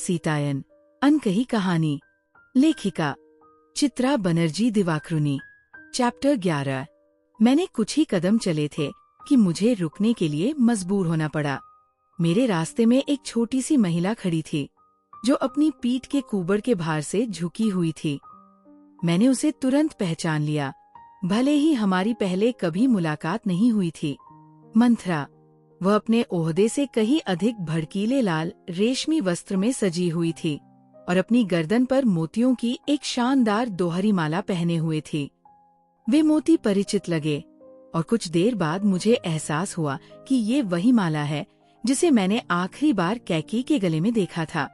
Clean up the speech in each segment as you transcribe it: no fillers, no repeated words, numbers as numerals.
सीतायन अनकही कहानी। लेखिका चित्रा बनर्जी दिवाकरुनी। चैप्टर 11। मैंने कुछ ही कदम चले थे कि मुझे रुकने के लिए मजबूर होना पड़ा। मेरे रास्ते में एक छोटी सी महिला खड़ी थी जो अपनी पीठ के कुबड़ के भार से झुकी हुई थी। मैंने उसे तुरंत पहचान लिया, भले ही हमारी पहले कभी मुलाकात नहीं हुई थी। मंथरा। वह अपने ओहदे से कहीं अधिक भड़कीले लाल रेशमी वस्त्र में सजी हुई थी और अपनी गर्दन पर मोतियों की एक शानदार दोहरी माला पहने हुए थी। वे मोती परिचित लगे और कुछ देर बाद मुझे एहसास हुआ कि ये वही माला है जिसे मैंने आखिरी बार कैकेयी के गले में देखा था।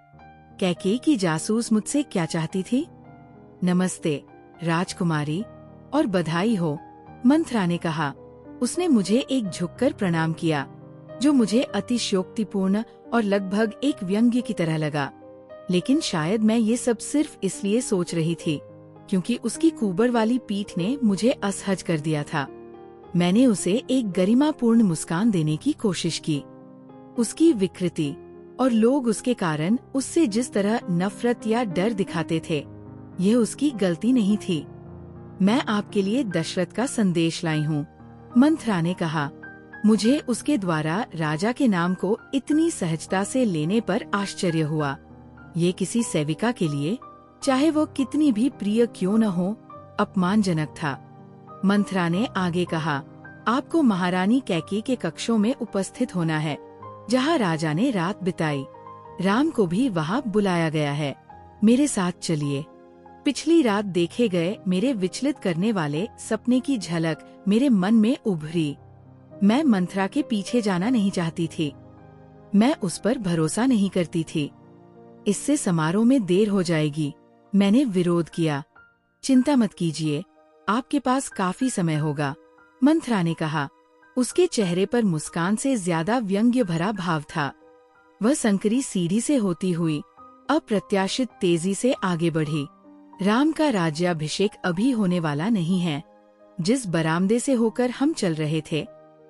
कैकेयी की जासूस मुझसे क्या चाहती थी? नमस्ते राजकुमारी और बधाई हो, मंथरा ने कहा। उसने मुझे एक झुककर प्रणाम किया जो मुझे अतिशयोक्तिपूर्ण और लगभग एक व्यंग्य की तरह लगा, लेकिन शायद मैं ये सब सिर्फ इसलिए सोच रही थी क्योंकि उसकी कुबड़ वाली पीठ ने मुझे असहज कर दिया था। मैंने उसे एक गरिमापूर्ण मुस्कान देने की कोशिश की। उसकी विकृति और लोग उसके कारण उससे जिस तरह नफरत या डर दिखाते थे, यह उसकी गलती नहीं थी। मैं आपके लिए दशरथ का संदेश लाई हूँ, मंथरा ने कहा। मुझे उसके द्वारा राजा के नाम को इतनी सहजता से लेने पर आश्चर्य हुआ। ये किसी सेविका के लिए, चाहे वो कितनी भी प्रिय क्यों न हो, अपमानजनक था। मंथरा ने आगे कहा, आपको महारानी कैकेयी के कक्षों में उपस्थित होना है जहाँ राजा ने रात बिताई। राम को भी वहाँ बुलाया गया है। मेरे साथ चलिए। पिछली रात देखे गए मेरे विचलित करने वाले सपने की झलक मेरे मन में उभरी। मैं मंथरा के पीछे जाना नहीं चाहती थी। मैं उस पर भरोसा नहीं करती थी। इससे समारोह में देर हो जाएगी। मैंने विरोध किया। चिंता मत कीजिए, आपके पास काफी समय होगा, मंथरा ने कहा। उसके चेहरे पर मुस्कान से ज्यादा व्यंग्य भरा भाव था। वह संकरी सीढ़ी से होती हुई अप्रत्याशित तेजी से आगे बढ़ी। राम का राज्याभिषेक अभी होने वाला नहीं है। जिस बरामदे से होकर हम चल रहे थे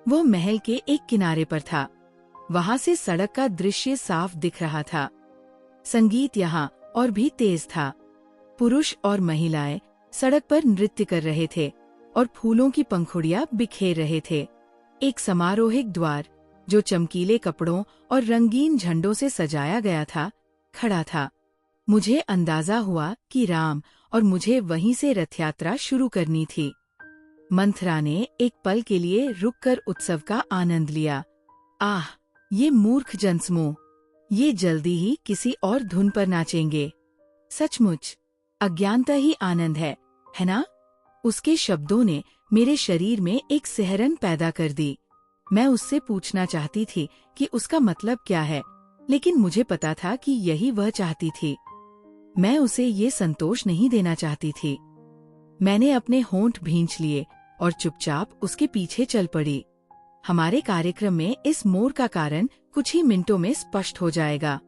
वो महल के एक किनारे पर था। वहाँ से सड़क का दृश्य साफ दिख रहा था। संगीत यहाँ और भी तेज था। पुरुष और महिलाएं सड़क पर नृत्य कर रहे थे और फूलों की पंखुड़ियां बिखेर रहे थे। एक समारोहिक द्वार जो चमकीले कपड़ों और रंगीन झंडों से सजाया गया था, खड़ा था। मुझे अंदाजा हुआ कि राम और मुझे वहीं से रथ यात्रा शुरू करनी थी। मंथरा ने एक पल के लिए रुककर उत्सव का आनंद लिया। आह, ये मूर्ख जनसमूह, ये जल्दी ही किसी और धुन पर नाचेंगे। सचमुच अज्ञानता ही आनंद है ना? उसके शब्दों ने मेरे शरीर में एक सिहरन पैदा कर दी। मैं उससे पूछना चाहती थी कि उसका मतलब क्या है, लेकिन मुझे पता था कि यही वह चाहती थी। मैं उसे ये संतोष नहीं देना चाहती थी। मैंने अपने होंठ भींच लिए और चुपचाप उसके पीछे चल पड़ी। हमारे कार्यक्रम में इस मोड़ का कारण कुछ ही मिनटों में स्पष्ट हो जाएगा।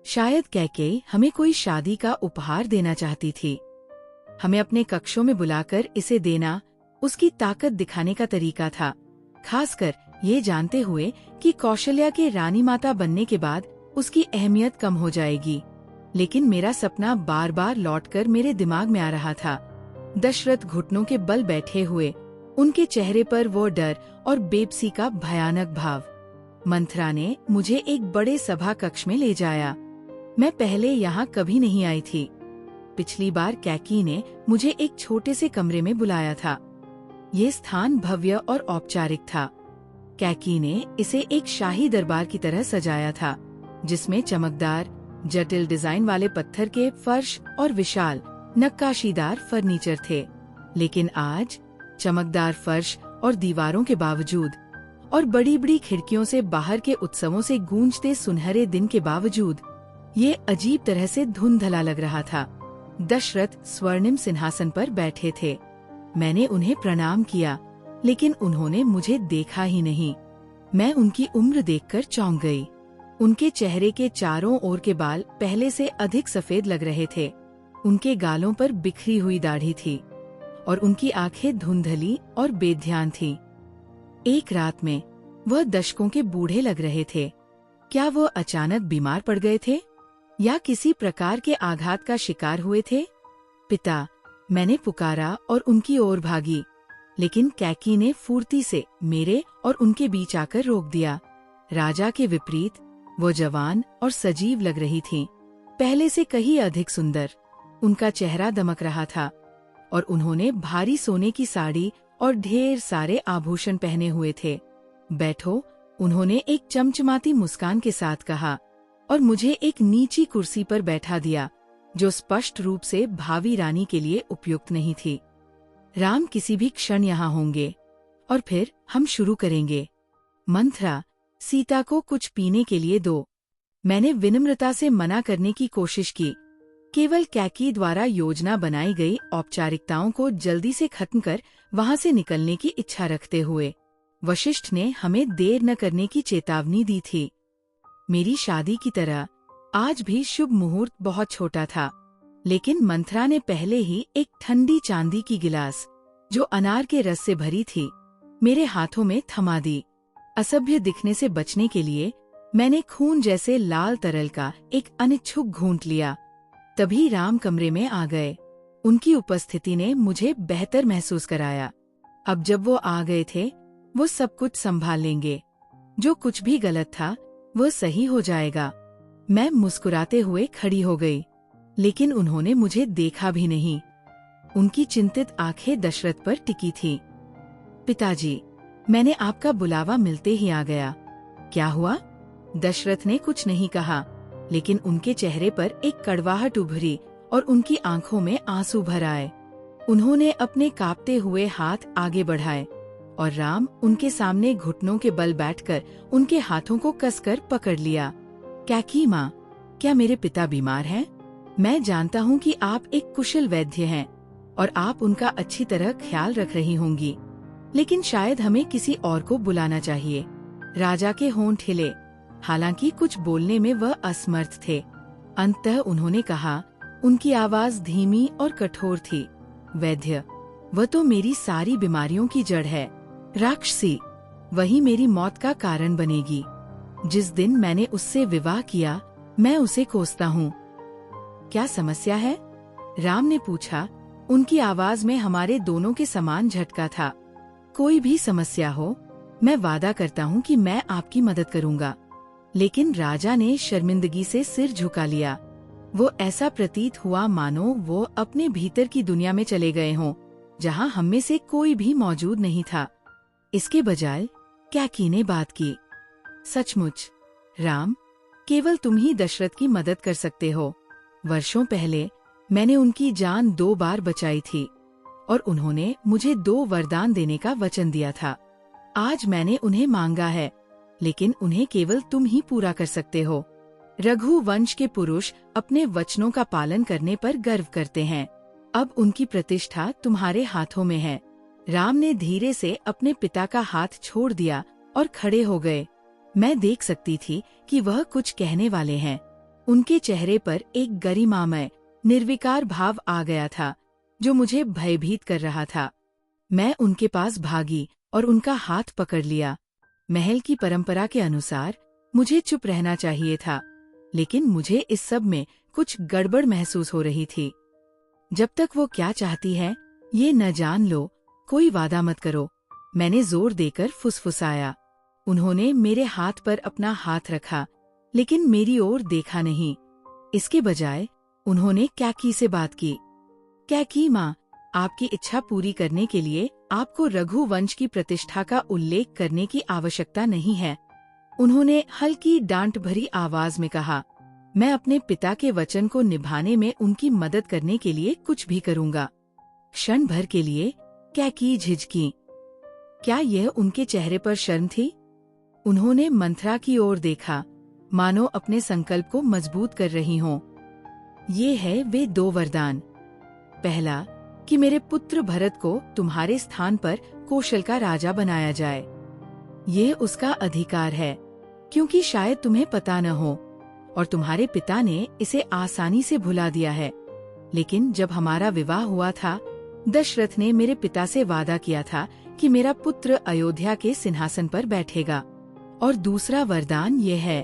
शायद कैकेयी हमें कोई शादी का उपहार देना चाहती थी। हमें अपने कक्षों में बुलाकर इसे देना उसकी ताकत दिखाने का तरीका था, खासकर ये जानते हुए कि कौशल्या के रानी माता बनने के बाद उसकी अहमियत कम हो जाएगी। लेकिन मेरा सपना बार बार लौटकर मेरे दिमाग में आ रहा था। दशरथ घुटनों के बल बैठे हुए, उनके चेहरे पर वो डर और बेबसी का भयानक भाव। मंथरा ने मुझे एक बड़े सभा कक्ष में ले जाया। मैं पहले यहाँ कभी नहीं आई थी। पिछली बार कैकेयी ने मुझे एक छोटे से कमरे में बुलाया था। ये स्थान भव्य और औपचारिक था। कैकेयी ने इसे एक शाही दरबार की तरह सजाया था, जिसमें चमकदार जटिल डिजाइन वाले पत्थर के फर्श और विशाल नक्काशीदार फर्नीचर थे। लेकिन आज चमकदार फर्श और दीवारों के बावजूद और बड़ी बड़ी खिड़कियों से बाहर के उत्सवों से गूंजते सुनहरे दिन के बावजूद ये अजीब तरह से धुंधला लग रहा था। दशरथ स्वर्णिम सिंहासन पर बैठे थे। मैंने उन्हें प्रणाम किया, लेकिन उन्होंने मुझे देखा ही नहीं। मैं उनकी उम्र देखकर चौंक गई। उनके चेहरे के चारों ओर के बाल पहले से अधिक सफेद लग रहे थे। उनके गालों पर बिखरी हुई दाढ़ी थी और उनकी आंखें धुंधली और बेध्यान थीं। एक रात में वह दशकों के बूढ़े लग रहे थे। क्या वो अचानक बीमार पड़ गए थे? या किसी प्रकार के आघात का शिकार हुए थे? पिता, मैंने पुकारा और उनकी ओर भागी, लेकिन कैकी ने फुर्ती से मेरे और उनके बीच आकर रोक दिया। राजा के विपरीत वो जवान और सजीव लग रही थीं, पहले से कहीं अधिक सुंदर। उनका चेहरा दमक रहा था और उन्होंने भारी सोने की साड़ी और ढेर सारे आभूषण पहने हुए थे। बैठो, उन्होंने एक चमचमाती मुस्कान के साथ कहा और मुझे एक नीची कुर्सी पर बैठा दिया, जो स्पष्ट रूप से भावी रानी के लिए उपयुक्त नहीं थी। राम किसी भी क्षण यहाँ होंगे और फिर हम शुरू करेंगे। मंथरा, सीता को कुछ पीने के लिए दो। मैंने विनम्रता से मना करने की कोशिश की, केवल कैकी द्वारा योजना बनाई गई औपचारिकताओं को जल्दी से खत्म कर वहां से निकलने की इच्छा रखते हुए। वशिष्ठ ने हमें देर न करने की चेतावनी दी थी। मेरी शादी की तरह आज भी शुभ मुहूर्त बहुत छोटा था, लेकिन मंथरा ने पहले ही एक ठंडी चांदी की गिलास, जो अनार के रस से भरी थी, मेरे हाथों में थमा दी। असभ्य दिखने से बचने के लिए मैंने खून जैसे लाल तरल का एक अनिच्छुक घूंट लिया। तभी राम कमरे में आ गए। उनकी उपस्थिति ने मुझे बेहतर महसूस कराया। अब जब वो आ गए थे, वो सब कुछ संभाल लेंगे। जो कुछ भी गलत था वो सही हो जाएगा। मैं मुस्कुराते हुए खड़ी हो गई, लेकिन उन्होंने मुझे देखा भी नहीं। उनकी चिंतित आंखें दशरथ पर टिकी थीं। पिताजी, मैंने आपका बुलावा मिलते ही आ गया। क्या हुआ? दशरथ ने कुछ नहीं कहा, लेकिन उनके चेहरे पर एक कड़वाहट उभरी और उनकी आंखों में आंसू भर आए। उन्होंने अपने कांपते हुए हाथ आगे बढ़ाए और राम उनके सामने घुटनों के बल बैठकर उनके हाथों को कसकर पकड़ लिया। कैकी माँ, क्या मेरे पिता बीमार हैं? मैं जानता हूँ कि आप एक कुशल वैद्य हैं और आप उनका अच्छी तरह ख्याल रख रही होंगी, लेकिन शायद हमें किसी और को बुलाना चाहिए। राजा के होंठ हिले, हालांकि कुछ बोलने में वह असमर्थ थे। अंततः उन्होंने कहा, उनकी आवाज धीमी और कठोर थी, वैद्य, वह तो मेरी सारी बीमारियों की जड़ है। राक्षसी, वही मेरी मौत का कारण बनेगी। जिस दिन मैंने उससे विवाह किया, मैं उसे कोसता हूँ। क्या समस्या है? राम ने पूछा। उनकी आवाज में हमारे दोनों के समान झटका था। कोई भी समस्या हो, मैं वादा करता हूँ कि मैं आपकी मदद करूँगा। लेकिन राजा ने शर्मिंदगी से सिर झुका लिया। वो ऐसा प्रतीत हुआ मानो वो अपने भीतर की दुनिया में चले गए हों, जहाँ हम में से कोई भी मौजूद नहीं था। इसके बजाय कैकी ने बात की। सचमुच राम, केवल तुम ही दशरथ की मदद कर सकते हो। वर्षों पहले मैंने उनकी जान 2 बार बचाई थी और उन्होंने मुझे 2 वरदान देने का वचन दिया था। आज मैंने उन्हें मांगा है, लेकिन उन्हें केवल तुम ही पूरा कर सकते हो। रघु वंश के पुरुष अपने वचनों का पालन करने पर गर्व करते हैं। अब उनकी प्रतिष्ठा तुम्हारे हाथों में है। राम ने धीरे से अपने पिता का हाथ छोड़ दिया और खड़े हो गए। मैं देख सकती थी कि वह कुछ कहने वाले हैं। उनके चेहरे पर एक गरिमामय, निर्विकार भाव आ गया था, जो मुझे भयभीत कर रहा था। मैं उनके पास भागी और उनका हाथ पकड़ लिया। महल की परंपरा के अनुसार मुझे चुप रहना चाहिए था, लेकिन मुझे इस सब में कुछ गड़बड़ महसूस हो रही थी। जब तक वो क्या चाहती है, ये न जान लो, कोई वादा मत करो, मैंने जोर देकर फुसफुसाया। उन्होंने मेरे हाथ पर अपना हाथ रखा, लेकिन मेरी ओर देखा नहीं। इसके बजाय उन्होंने कैकी से बात की। कैकी माँ, आपकी इच्छा पूरी करने के लिए आपको रघुवंश की प्रतिष्ठा का उल्लेख करने की आवश्यकता नहीं है। उन्होंने हल्की डांट भरी आवाज में कहा, मैं अपने पिता के वचन को निभाने में उनकी मदद करने के लिए कुछ भी करूँगा। क्षण भर के लिए कैकी झिझकी। क्या यह उनके चेहरे पर शर्म थी? उन्होंने मंथरा की ओर देखा, मानो अपने संकल्प को मजबूत कर रही हों। ये है वे 2 वरदान। पहला, कि मेरे पुत्र भरत को तुम्हारे स्थान पर कौशल का राजा बनाया जाए। ये उसका अधिकार है, क्योंकि शायद तुम्हें पता न हो और तुम्हारे पिता ने इसे आसानी से भुला दिया है। लेकिन जब हमारा विवाह हुआ था, दशरथ ने मेरे पिता से वादा किया था कि मेरा पुत्र अयोध्या के सिंहासन पर बैठेगा। और दूसरा वरदान ये है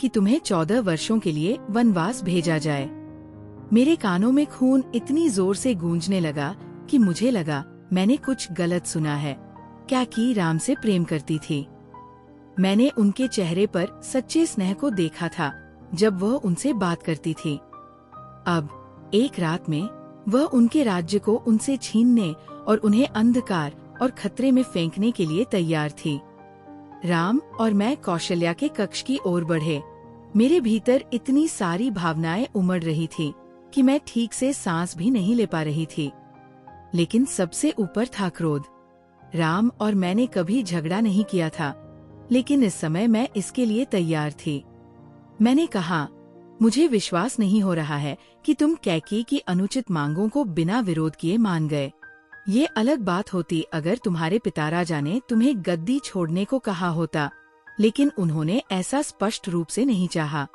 कि तुम्हें 14 वर्षों के लिए वनवास भेजा जाए। मेरे कानों में खून इतनी जोर से गूंजने लगा कि मुझे लगा मैंने कुछ गलत सुना है। कैकी राम से प्रेम करती थी। मैंने उनके चेहरे पर सच्चे स्नेह को देखा था जब वह उनसे बात करती थी। अब एक रात में वह उनके राज्य को उनसे छीनने और उन्हें अंधकार और खतरे में फेंकने के लिए तैयार थी। राम और मैं कौशल्या के कक्ष की ओर बढ़े। मेरे भीतर इतनी सारी भावनाएं उमड़ रही थी कि मैं ठीक से सांस भी नहीं ले पा रही थी। लेकिन सबसे ऊपर था क्रोध। राम और मैंने कभी झगड़ा नहीं किया था, लेकिन इस समय मैं इसके लिए तैयार थी। मैंने कहा, मुझे विश्वास नहीं हो रहा है कि तुम कैकेयी की अनुचित मांगों को बिना विरोध किए मान गए। ये अलग बात होती अगर तुम्हारे पिताराजा ने तुम्हें गद्दी छोड़ने को कहा होता, लेकिन उन्होंने ऐसा स्पष्ट रूप से नहीं चाहा।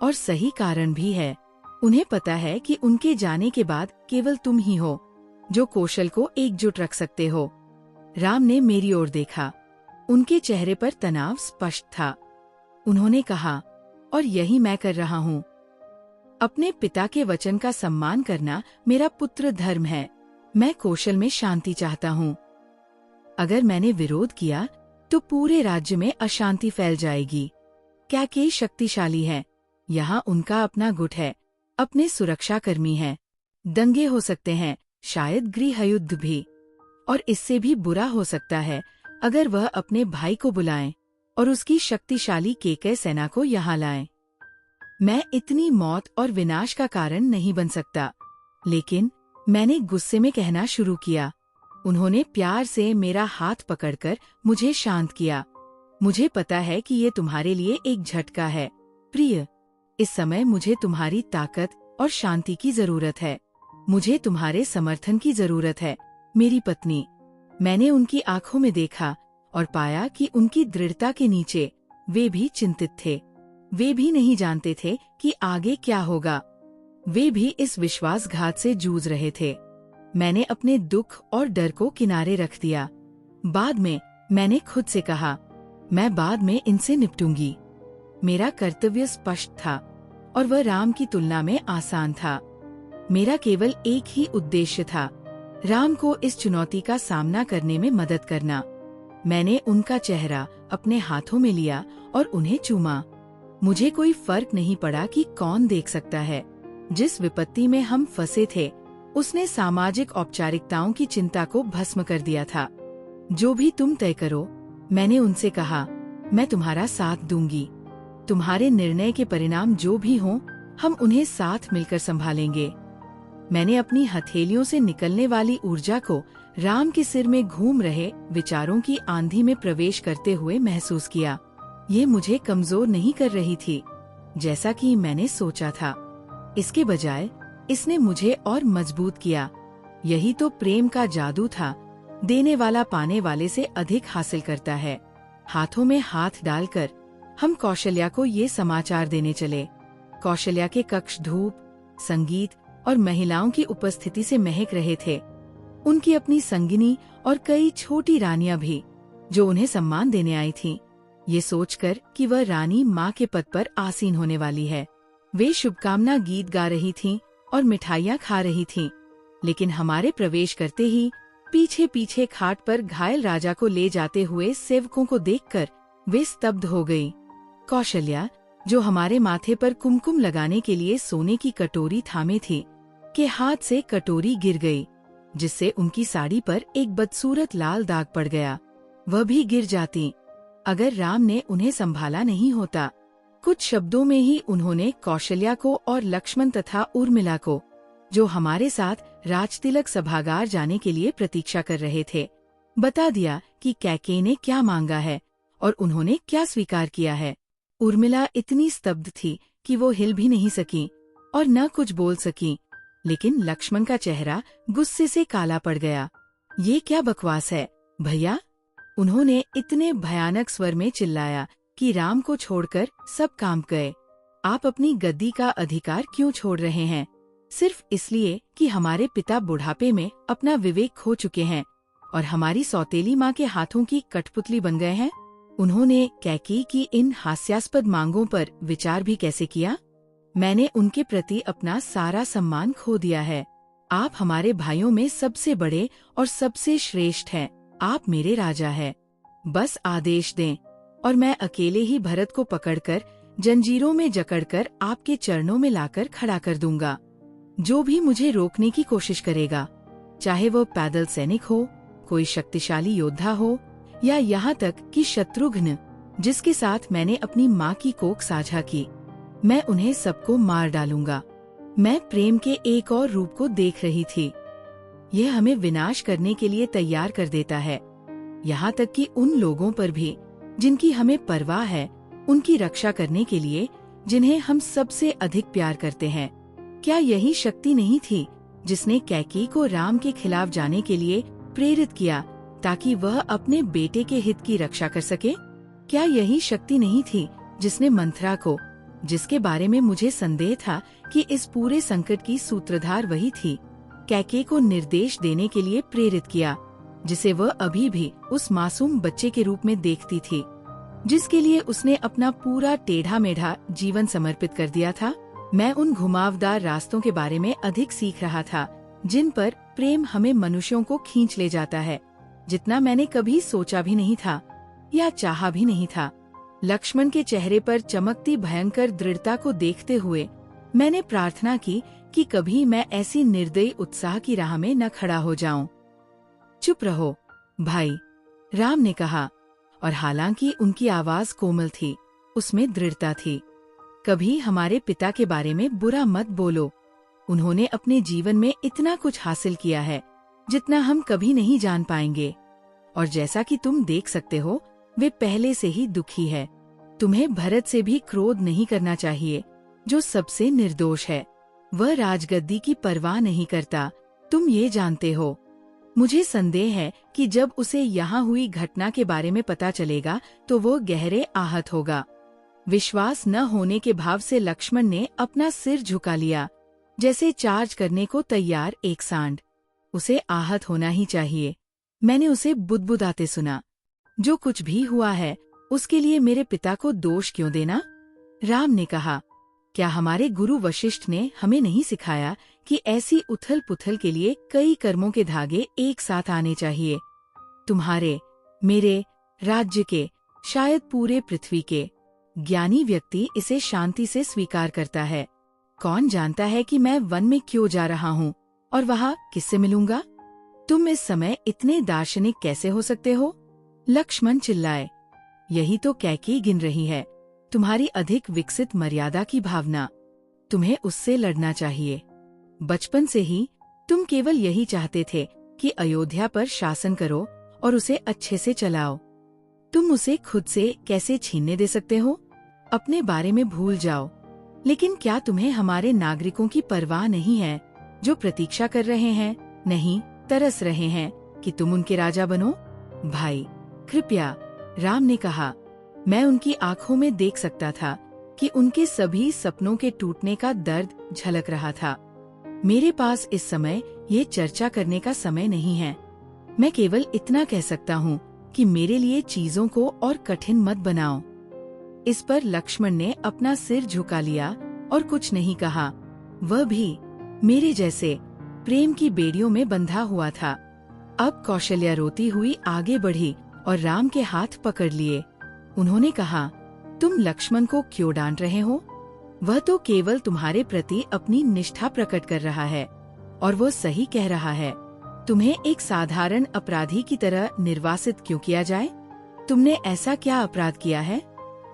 और सही कारण भी है। उन्हें पता है कि उनके जाने के बाद केवल तुम ही हो जो कौशल को एकजुट रख सकते हो। राम ने मेरी ओर देखा। उनके चेहरे पर तनाव स्पष्ट था। उन्होंने कहा, और यही मैं कर रहा हूँ। अपने पिता के वचन का सम्मान करना मेरा पुत्र धर्म है। मैं कौशल में शांति चाहता हूँ। अगर मैंने विरोध किया तो पूरे राज्य में अशांति फैल जाएगी। कैकेयी शक्तिशाली है। यहाँ उनका अपना गुट है, अपने सुरक्षाकर्मी हैं। दंगे हो सकते हैं, शायद गृह युद्ध भी। और इससे भी बुरा हो सकता है अगर वह अपने भाई को बुलाएं और उसकी शक्तिशाली केकय सेना को यहाँ लाएं। मैं इतनी मौत और विनाश का कारण नहीं बन सकता। लेकिन मैंने गुस्से में कहना शुरू किया। उन्होंने प्यार से मेरा हाथ पकड़कर मुझे शांत किया। मुझे पता है कि ये तुम्हारे लिए एक झटका है, प्रिय। इस समय मुझे तुम्हारी ताकत और शांति की जरूरत है। मुझे तुम्हारे समर्थन की जरूरत है, मेरी पत्नी। मैंने उनकी आंखों में देखा और पाया कि उनकी दृढ़ता के नीचे वे भी चिंतित थे। वे भी नहीं जानते थे कि आगे क्या होगा। वे भी इस विश्वासघात से जूझ रहे थे। मैंने अपने दुख और डर को किनारे रख दिया। बाद में मैंने खुद से कहा, मैं बाद में इनसे निपटूंगी। मेरा कर्तव्य स्पष्ट था और वह राम की तुलना में आसान था। मेरा केवल एक ही उद्देश्य था, राम को इस चुनौती का सामना करने में मदद करना। मैंने उनका चेहरा अपने हाथों में लिया और उन्हें चूमा। मुझे कोई फर्क नहीं पड़ा कि कौन देख सकता है। जिस विपत्ति में हम फंसे थे, उसने सामाजिक औपचारिकताओं की चिंता को भस्म कर दिया था। जो भी तुम तय करो, मैंने उनसे कहा, मैं तुम्हारा साथ दूंगी। तुम्हारे निर्णय के परिणाम जो भी हों, हम उन्हें साथ मिलकर संभालेंगे। मैंने अपनी हथेलियों से निकलने वाली ऊर्जा को राम के सिर में घूम रहे विचारों की आंधी में प्रवेश करते हुए महसूस किया। ये मुझे कमजोर नहीं कर रही थी, जैसा कि मैंने सोचा था। इसके बजाय इसने मुझे और मजबूत किया। यही तो प्रेम का जादू था। देने वाला पाने वाले से अधिक हासिल करता है। हाथों में हाथ डालकर हम कौशल्या को ये समाचार देने चले। कौशल्या के कक्ष धूप, संगीत और महिलाओं की उपस्थिति से महक रहे थे। उनकी अपनी संगिनी और कई छोटी रानियां भी, जो उन्हें सम्मान देने आई थीं, ये सोचकर कि वह रानी माँ के पद पर आसीन होने वाली है। वे शुभकामना गीत गा रही थीं और मिठाइयाँ खा रही थीं। लेकिन हमारे प्रवेश करते ही पीछे पीछे खाट पर घायल राजा को ले जाते हुए सेवकों को देखकर वे स्तब्ध हो गई। कौशल्या, जो हमारे माथे पर कुमकुम लगाने के लिए सोने की कटोरी थामे थी, के हाथ से कटोरी गिर गई, जिससे उनकी साड़ी पर एक बदसूरत लाल दाग पड़ गया। वह भी गिर जाती अगर राम ने उन्हें संभाला नहीं होता। कुछ शब्दों में ही उन्होंने कौशल्या को और लक्ष्मण तथा उर्मिला को, जो हमारे साथ राजतिलक सभागार जाने के लिए प्रतीक्षा कर रहे थे, बता दिया कि कैकेयी ने क्या मांगा है और उन्होंने क्या स्वीकार किया है। उर्मिला इतनी स्तब्ध थी कि वो हिल भी नहीं सकी और न कुछ बोल सकी। लेकिन लक्ष्मण का चेहरा गुस्से से काला पड़ गया। ये क्या बकवास है भैया? उन्होंने इतने भयानक स्वर में चिल्लाया कि राम को छोड़कर सब काम गए। आप अपनी गद्दी का अधिकार क्यों छोड़ रहे हैं? सिर्फ इसलिए कि हमारे पिता बुढ़ापे में अपना विवेक खो चुके हैं और हमारी सौतेली माँ के हाथों की कठपुतली बन गए हैं? उन्होंने कैकेयी की इन हास्यास्पद मांगों पर विचार भी कैसे किया? मैंने उनके प्रति अपना सारा सम्मान खो दिया है। आप हमारे भाइयों में सबसे बड़े और सबसे श्रेष्ठ हैं। आप मेरे राजा हैं। बस आदेश दें और मैं अकेले ही भरत को पकड़कर जंजीरों में जकड़कर आपके चरणों में लाकर खड़ा कर दूंगा। जो भी मुझे रोकने की कोशिश करेगा, चाहे वो पैदल सैनिक हो, कोई शक्तिशाली योद्धा हो, या यहाँ तक कि शत्रुघ्न, जिसके साथ मैंने अपनी माँ की कोख साझा की, मैं उन्हें सबको मार डालूंगा। मैं प्रेम के एक और रूप को देख रही थी। यह हमें विनाश करने के लिए तैयार कर देता है, यहाँ तक कि उन लोगों पर भी जिनकी हमें परवाह है, उनकी रक्षा करने के लिए जिन्हें हम सबसे अधिक प्यार करते हैं। क्या यही शक्ति नहीं थी जिसने कैकेयी को राम के खिलाफ जाने के लिए प्रेरित किया ताकि वह अपने बेटे के हित की रक्षा कर सके? क्या यही शक्ति नहीं थी जिसने मंथरा को, जिसके बारे में मुझे संदेह था कि इस पूरे संकट की सूत्रधार वही थी, कैकेयी को निर्देश देने के लिए प्रेरित किया, जिसे वह अभी भी उस मासूम बच्चे के रूप में देखती थी, जिसके लिए उसने अपना पूरा टेढ़ा मेढ़ा जीवन समर्पित कर दिया था? मैं उन घुमावदार रास्तों के बारे में अधिक सीख रहा था जिन पर प्रेम हमें मनुष्यों को खींच ले जाता है, जितना मैंने कभी सोचा भी नहीं था या चाहा भी नहीं था। लक्ष्मण के चेहरे पर चमकती भयंकर दृढ़ता को देखते हुए मैंने प्रार्थना की कि कभी मैं ऐसी निर्दयी उत्साह की राह में न खड़ा हो जाऊं। चुप रहो भाई, राम ने कहा, और हालांकि उनकी आवाज कोमल थी, उसमें दृढ़ता थी। कभी हमारे पिता के बारे में बुरा मत बोलो। उन्होंने अपने जीवन में इतना कुछ हासिल किया है जितना हम कभी नहीं जान पाएंगे, और जैसा कि तुम देख सकते हो, वे पहले से ही दुखी है। तुम्हें भरत से भी क्रोध नहीं करना चाहिए, जो सबसे निर्दोष है। वह राजगद्दी की परवाह नहीं करता, तुम ये जानते हो। मुझे संदेह है कि जब उसे यहाँ हुई घटना के बारे में पता चलेगा तो वो गहरे आहत होगा। विश्वास न होने के भाव से लक्ष्मण ने अपना सिर झुका लिया, जैसे चार्ज करने को तैयार एक सांड। उसे आहत होना ही चाहिए। मैंने उसे बुदबुदाते सुना। जो कुछ भी हुआ है उसके लिए मेरे पिता को दोष क्यों देना? राम ने कहा, क्या हमारे गुरु वशिष्ठ ने हमें नहीं सिखाया कि ऐसी उथल पुथल के लिए कई कर्मों के धागे एक साथ आने चाहिए? तुम्हारे, मेरे, राज्य के, शायद पूरे पृथ्वी के ज्ञानी व्यक्ति इसे शांति से स्वीकार करता है। कौन जानता है कि मैं वन में क्यों जा रहा हूँ और वहाँ किससे मिलूंगा? तुम इस समय इतने दार्शनिक कैसे हो सकते हो? लक्ष्मण चिल्लाए। यही तो कैकेयी गिन रही है, तुम्हारी अधिक विकसित मर्यादा की भावना। तुम्हें उससे लड़ना चाहिए। बचपन से ही तुम केवल यही चाहते थे कि अयोध्या पर शासन करो और उसे अच्छे से चलाओ। तुम उसे खुद से कैसे छीनने दे सकते हो? अपने बारे में भूल जाओ। लेकिन क्या तुम्हें हमारे नागरिकों की परवाह नहीं है, जो प्रतीक्षा कर रहे हैं, नहीं तरस रहे हैं कि तुम उनके राजा बनो? भाई कृपया, राम ने कहा। मैं उनकी आंखों में देख सकता था कि उनके सभी सपनों के टूटने का दर्द झलक रहा था। मेरे पास इस समय ये चर्चा करने का समय नहीं है। मैं केवल इतना कह सकता हूँ कि मेरे लिए चीजों को और कठिन मत बनाओ। इस पर लक्ष्मण ने अपना सिर झुका लिया और कुछ नहीं कहा। वह भी मेरे जैसे प्रेम की बेड़ियों में बंधा हुआ था। अब कौशल्या रोती हुई आगे बढ़ी और राम के हाथ पकड़ लिए। उन्होंने कहा, तुम लक्ष्मण को क्यों डांट रहे हो? वह तो केवल तुम्हारे प्रति अपनी निष्ठा प्रकट कर रहा है, और वो सही कह रहा है। तुम्हें एक साधारण अपराधी की तरह निर्वासित क्यों किया जाए? तुमने ऐसा क्या अपराध किया है?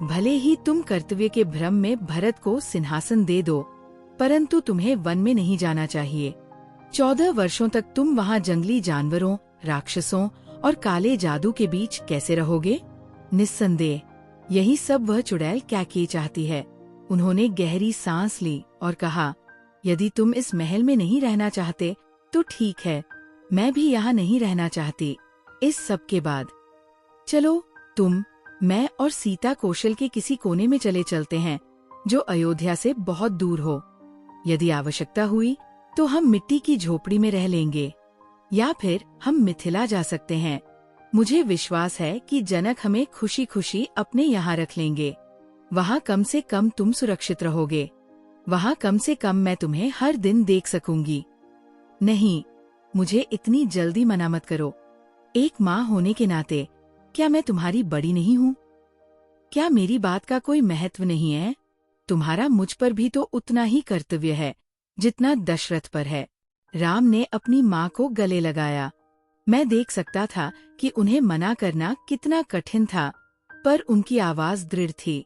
भले ही तुम कर्तव्य के भ्रम में भरत को सिंहासन दे दो, परंतु तुम्हें वन में नहीं जाना चाहिए। 14 वर्षों तक तुम वहाँ जंगली जानवरों, राक्षसों और काले जादू के बीच कैसे रहोगे? निस्संदेह यही सब वह चुड़ैल कैकेयी चाहती है। उन्होंने गहरी सांस ली और कहा, यदि तुम इस महल में नहीं रहना चाहते तो ठीक है, मैं भी यहाँ नहीं रहना चाहती। इस सब के बाद चलो तुम, मैं और सीता कौशल के किसी कोने में चले चलते हैं जो अयोध्या से बहुत दूर हो। यदि आवश्यकता हुई तो हम मिट्टी की झोपड़ी में रह लेंगे, या फिर हम मिथिला जा सकते हैं। मुझे विश्वास है कि जनक हमें खुशी खुशी अपने यहाँ रख लेंगे। वहाँ कम से कम तुम सुरक्षित रहोगे। वहाँ कम से कम मैं तुम्हें हर दिन देख सकूंगी। नहीं, मुझे इतनी जल्दी मना मत करो। एक माँ होने के नाते क्या मैं तुम्हारी बड़ी नहीं हूँ? क्या मेरी बात का कोई महत्व नहीं है? तुम्हारा मुझ पर भी तो उतना ही कर्तव्य है जितना दशरथ पर है। राम ने अपनी माँ को गले लगाया। मैं देख सकता था कि उन्हें मना करना कितना कठिन था, पर उनकी आवाज दृढ़ थी।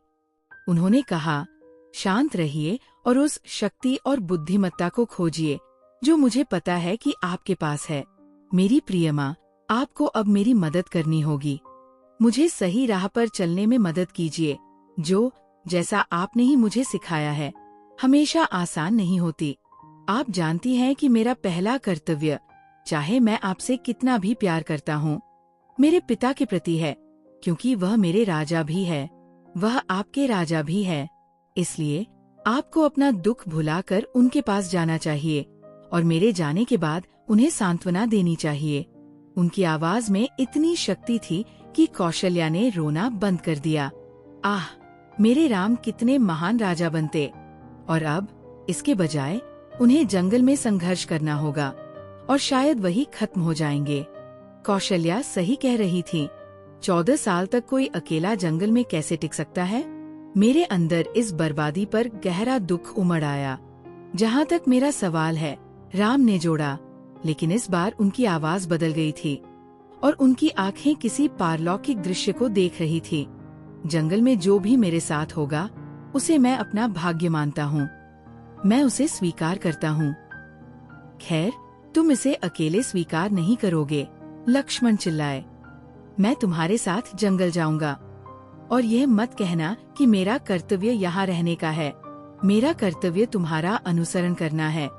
उन्होंने कहा, शांत रहिए और उस शक्ति और बुद्धिमत्ता को खोजिए जो मुझे पता है कि आपके पास है। मेरी प्रिय माँ, आपको अब मेरी मदद करनी होगी। मुझे सही राह पर चलने में मदद कीजिए। जो जैसा आपने ही मुझे सिखाया है, हमेशा आसान नहीं होती। आप जानती हैं कि मेरा पहला कर्तव्य, चाहे मैं आपसे कितना भी प्यार करता हूँ, मेरे पिता के प्रति है, क्योंकि वह मेरे राजा भी है, वह आपके राजा भी है। इसलिए आपको अपना दुख भुलाकर उनके पास जाना चाहिए और मेरे जाने के बाद उन्हें सांत्वना देनी चाहिए। उनकी आवाज में इतनी शक्ति थी कि कौशल्या ने रोना बंद कर दिया। आह, मेरे राम कितने महान राजा बनते। और अब इसके बजाय उन्हें जंगल में संघर्ष करना होगा और शायद वही खत्म हो जाएंगे। कौशल्या सही कह रही थी। 14 साल तक कोई अकेला जंगल में कैसे टिक सकता है? मेरे अंदर इस बर्बादी पर गहरा दुख उमड़ आया। जहाँ तक मेरा सवाल है, राम ने जोड़ा, लेकिन इस बार उनकी आवाज बदल गई थी और उनकी आंखें किसी पारलौकिक दृश्य को देख रही थी। जंगल में जो भी मेरे साथ होगा, उसे मैं अपना भाग्य मानता हूँ। मैं उसे स्वीकार करता हूँ। खैर, तुम इसे अकेले स्वीकार नहीं करोगे, लक्ष्मण चिल्लाए। मैं तुम्हारे साथ जंगल जाऊंगा। और यह मत कहना कि मेरा कर्तव्य यहाँ रहने का है। मेरा कर्तव्य तुम्हारा अनुसरण करना है।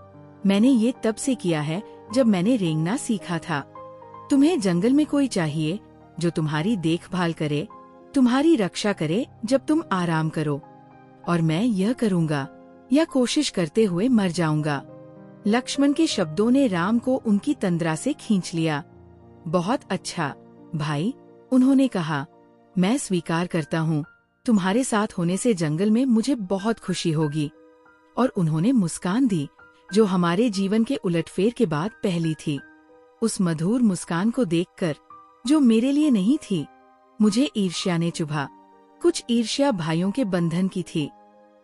मैंने ये तब से किया है जब मैंने रेंगना सीखा था। तुम्हें जंगल में कोई चाहिए जो तुम्हारी देखभाल करे, तुम्हारी रक्षा करे जब तुम आराम करो। और मैं यह करूँगा या कोशिश करते हुए मर जाऊंगा। लक्ष्मण के शब्दों ने राम को उनकी तंद्रा से खींच लिया। बहुत अच्छा भाई, उन्होंने कहा, मैं स्वीकार करता हूँ। तुम्हारे साथ होने से जंगल में मुझे बहुत खुशी होगी। और उन्होंने मुस्कान दी जो हमारे जीवन के उलटफेर के बाद पहली थी। उस मधुर मुस्कान को देखकर, जो मेरे लिए नहीं थी, मुझे ईर्ष्या ने चुभा। कुछ ईर्ष्या भाइयों के बंधन की थी,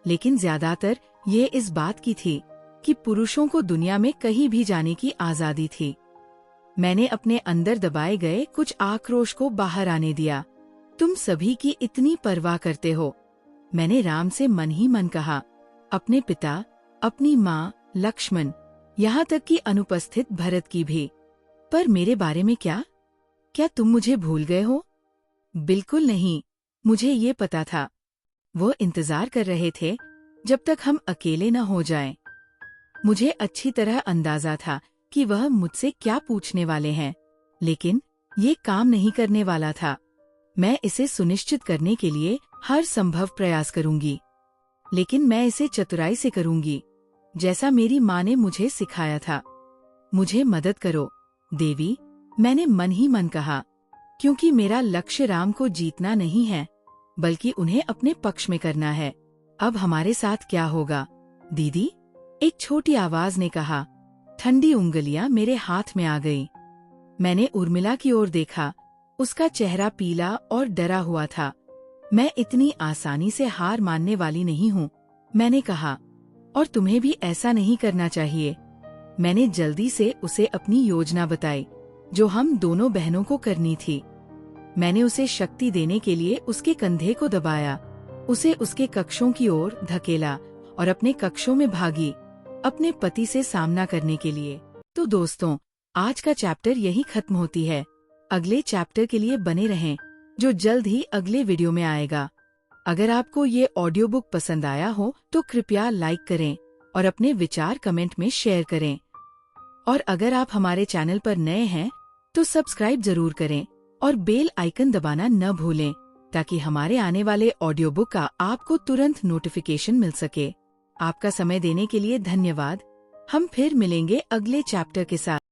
लेकिन ज्यादातर ये इस बात की थी कि पुरुषों को दुनिया में कहीं भी जाने की आजादी थी। मैंने अपने अंदर दबाए गए कुछ आक्रोश को बाहर आने दिया। तुम सभी की इतनी परवाह करते हो, मैंने राम से मन ही मन कहा। अपने पिता, अपनी माँ, लक्ष्मण, यहाँ तक कि अनुपस्थित भरत की भी। पर मेरे बारे में क्या? क्या तुम मुझे भूल गए हो? बिल्कुल नहीं, मुझे ये पता था। वो इंतजार कर रहे थे जब तक हम अकेले न हो जाएं। मुझे अच्छी तरह अंदाजा था कि वह मुझसे क्या पूछने वाले हैं, लेकिन ये काम नहीं करने वाला था। मैं इसे सुनिश्चित करने के लिए हर संभव प्रयास करूंगी, लेकिन मैं इसे चतुराई से करूंगी, जैसा मेरी माँ ने मुझे सिखाया था। मुझे मदद करो देवी, मैंने मन ही मन कहा, क्योंकि मेरा लक्ष्य राम को जीतना नहीं है, बल्कि उन्हें अपने पक्ष में करना है। अब हमारे साथ क्या होगा दीदी? एक छोटी आवाज ने कहा। ठंडी उंगलियां मेरे हाथ में आ गईं। मैंने उर्मिला की ओर देखा। उसका चेहरा पीला और डरा हुआ था। मैं इतनी आसानी से हार मानने वाली नहीं हूँ, मैंने कहा, और तुम्हें भी ऐसा नहीं करना चाहिए। मैंने जल्दी से उसे अपनी योजना बताई, जो हम दोनों बहनों को करनी थी। मैंने उसे शक्ति देने के लिए उसके कंधे को दबाया, उसे उसके कक्षों की ओर धकेला और अपने कक्षों में भागी, अपने पति से सामना करने के लिए। तो दोस्तों, आज का चैप्टर यही खत्म होती है। अगले चैप्टर के लिए बने रहें, जो जल्द ही अगले वीडियो में आएगा। अगर आपको ये ऑडियो बुक पसंद आया हो तो कृपया लाइक करें और अपने विचार कमेंट में शेयर करें। और अगर आप हमारे चैनल पर नए हैं तो सब्सक्राइब जरूर करें और बेल आइकन दबाना न भूलें, ताकि हमारे आने वाले ऑडियो बुक का आपको तुरंत नोटिफिकेशन मिल सके। आपका समय देने के लिए धन्यवाद। हम फिर मिलेंगे अगले चैप्टर के साथ।